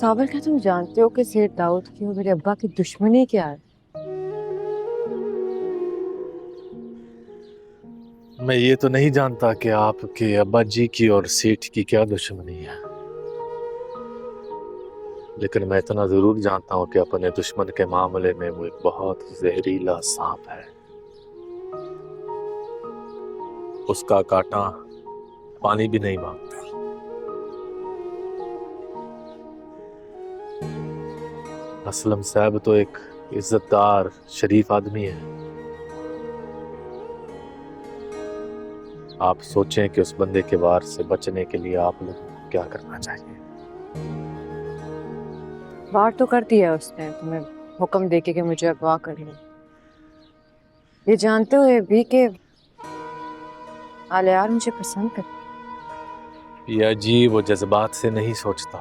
सावर, क्या तुम जानते हो कि सेठ दाऊद की और मेरे अब्बा की दुश्मनी क्या है? मैं ये तो नहीं जानता कि आपके अब्बा जी की और सेठ की क्या दुश्मनी है, लेकिन मैं इतना जरूर जानता हूँ कि अपने दुश्मन के मामले में वो एक बहुत जहरीला सांप है। उसका कांटा पानी भी नहीं मांगता। असलम साहब तो एक इज्जतदार शरीफ आदमी है। आप सोचें कि उस बंदे के वार से बचने के लिए आप लोगों को क्या करना चाहिए। वार तो कर दिया उसने तुम्हें, हुक्म देके कि मुझे अगवा कर लो, ये जानते हुए भी कि आलियार मुझे पसंद कर। या जी, वो जज्बात से नहीं सोचता,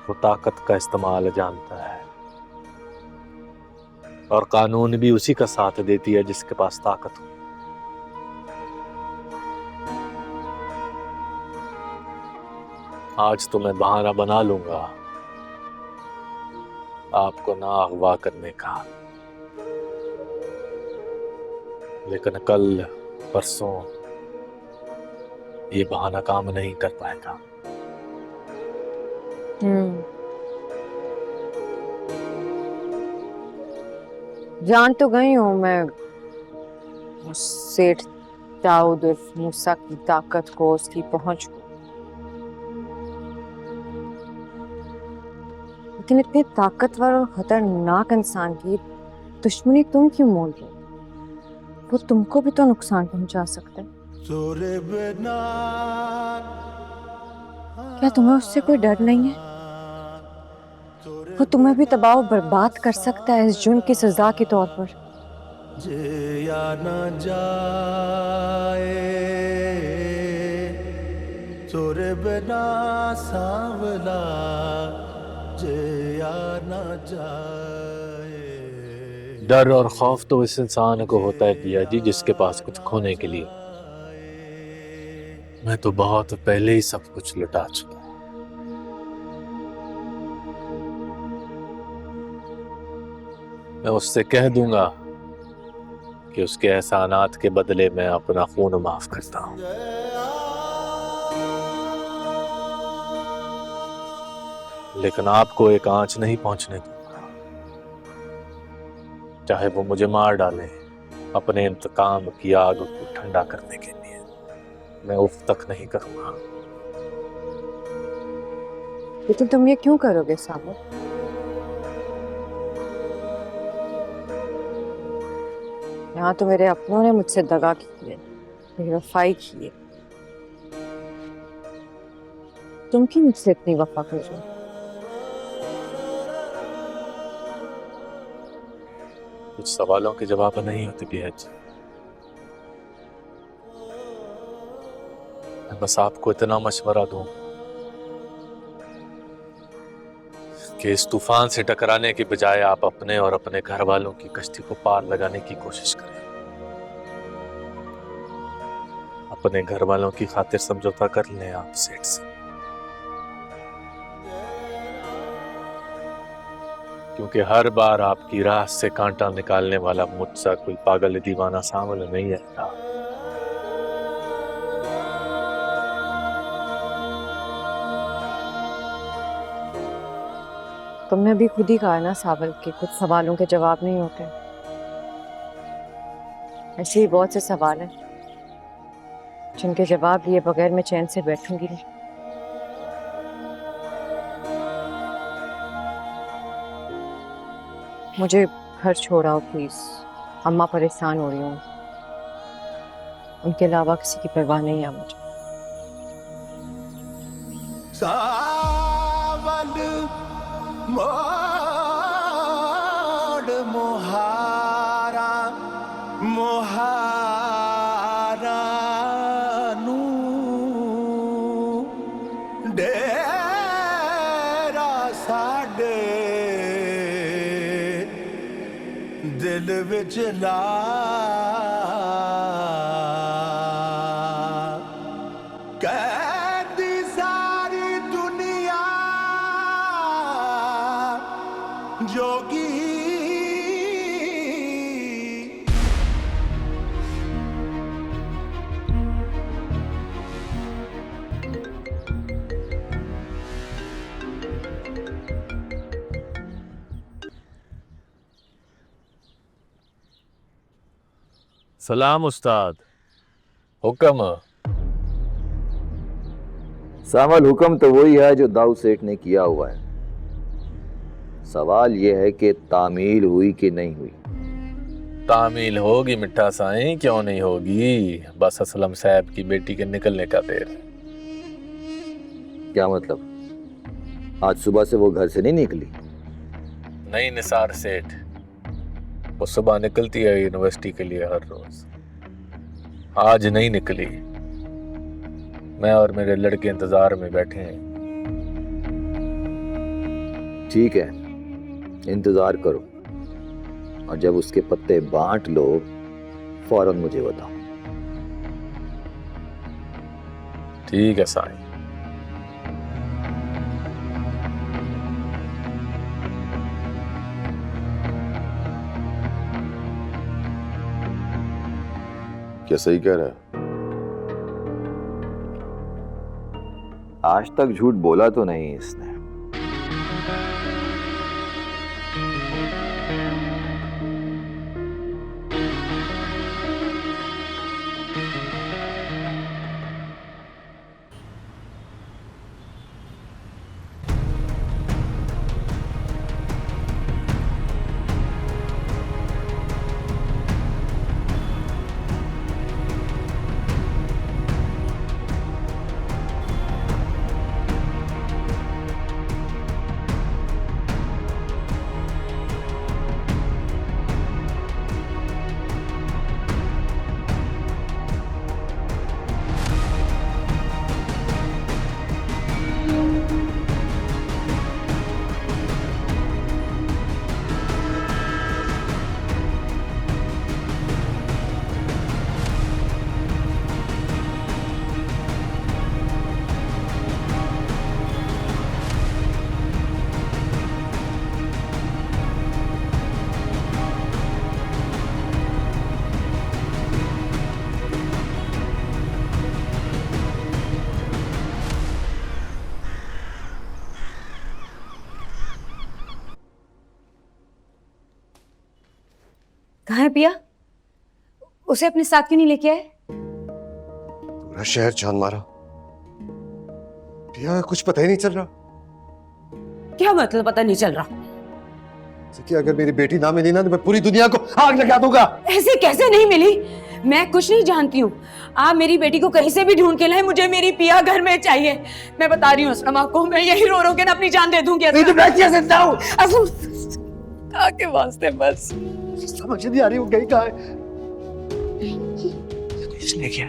वो ताकत का इस्तेमाल जानता है, और कानून भी उसी का साथ देती है जिसके पास ताकत हो। आज तो मैं बहाना बना लूंगा आपको ना अगवा करने का, लेकिन कल परसों ये बहाना काम नहीं कर पाएगा। जान तो गई हूँ मैं उस सेठ दाऊद उर्फ मूसा की ताकत को, उसकी पहुंच को, लेकिन इतने ताकतवर और खतरनाक इंसान की दुश्मनी तुम क्यों मोल रहे हो? वो तुमको भी तो नुकसान पहुंचा सकता है। क्या तुम्हें उससे कोई डर नहीं है? वो तुम्हें भी तबाह और बर्बाद कर सकता है इस जुर्म की सजा के तौर पर। या न जाए तोरे बिना सांवला, या न जाए। डर और खौफ तो इस इंसान को होता है पिया जी जिसके पास कुछ खोने के लिए। मैं तो बहुत पहले ही सब कुछ लुटा चुका। मैं उससे कह दूंगा कि उसके एहसानात के बदले मैं अपना खून माफ करता हूं। लेकिन आपको एक आंच नहीं पहुंचने दूंगा, चाहे वो मुझे मार डाले। अपने इंतकाम की आग को ठंडा करने के लिए मैं उफ तक नहीं करूंगा। लेकिन तुम ये क्यों करोगे साबर? यहाँ तो मेरे अपनों ने मुझसे दगा की है, बेवफाई की है। तुम क्यों मुझसे इतनी वफा कर रहे हो? कुछ सवालों के जवाब नहीं होते पिया जी। मैं बस आपको इतना मशवरा दूं कि इस तूफान से टकराने के बजाय आप अपने और अपने घर वालों की कश्ती को पार लगाने की कोशिश करें। अपने घर वालों की खातिर समझौता कर लें आप सेठ से, क्योंकि हर बार आपकी राह से कांटा निकालने वाला मुझसा कोई पागल दीवाना सामने नहीं आएगा। तुमने भी खुद ही कहा ना साबर के कुछ सवालों के जवाब नहीं होते। ऐसे ही बहुत से सवाल हैं जिनके जवाब लिए बगैर मैं चैन से बैठूंगी नहीं। मुझे घर छोड़ाओ प्लीज, अम्मा परेशान हो रही हूँ। उनके अलावा किसी की परवाह नहीं है मुझे। सावल मोड़ मोहारा मोहारा नू डेरा साडे दिल विच ला कैदी सारी दुनिया जोगी सलाम उस्ताद। हुक्म। सामल हुक्म तो वही है जो दाऊद सेठ ने किया हुआ है। सवाल यह है कि तामील हुई कि नहीं हुई। तामील होगी मिठा साईं, क्यों नहीं होगी। बस असलम साहब की बेटी के निकलने का देर है। क्या मतलब? आज सुबह से वो घर से नहीं निकली? नहीं निसार सेठ, वो सुबह निकलती है यूनिवर्सिटी के लिए हर रोज। आज नहीं निकली। मैं और मेरे लड़के इंतजार में बैठे हैं। ठीक है, इंतजार करो और जब उसके पत्ते बांट लो फौरन मुझे बताओ। ठीक है साईं। क्या सही कह रहा है? आज तक झूठ बोला तो नहीं इसने। कहाँ है पिया? उसे अपने साथ क्यों नहीं लेके आए? पूरा शहर छान मारा, पिया कुछ पता ही नहीं चल रहा। क्या मतलब पता नहीं चल रहा? कि अगर मेरी बेटी ना मिली ना तो मैं पूरी दुनिया को आग लगा दूंगा। ऐसे कैसे नहीं मिली? मैं कुछ नहीं जानती हूँ। आप मेरी बेटी को कहीं से भी ढूंढ के लाए, मुझे मेरी पिया घर में चाहिए। मैं बता रही हूँ असलम आपको, मैं यही रो रो के ना अपनी जान दे दूंगी। नहीं तो मैं कैसे जाऊं? असलम आके वास्ते बस समझ नहीं आ रही वो गई कहाँ है। इसने क्या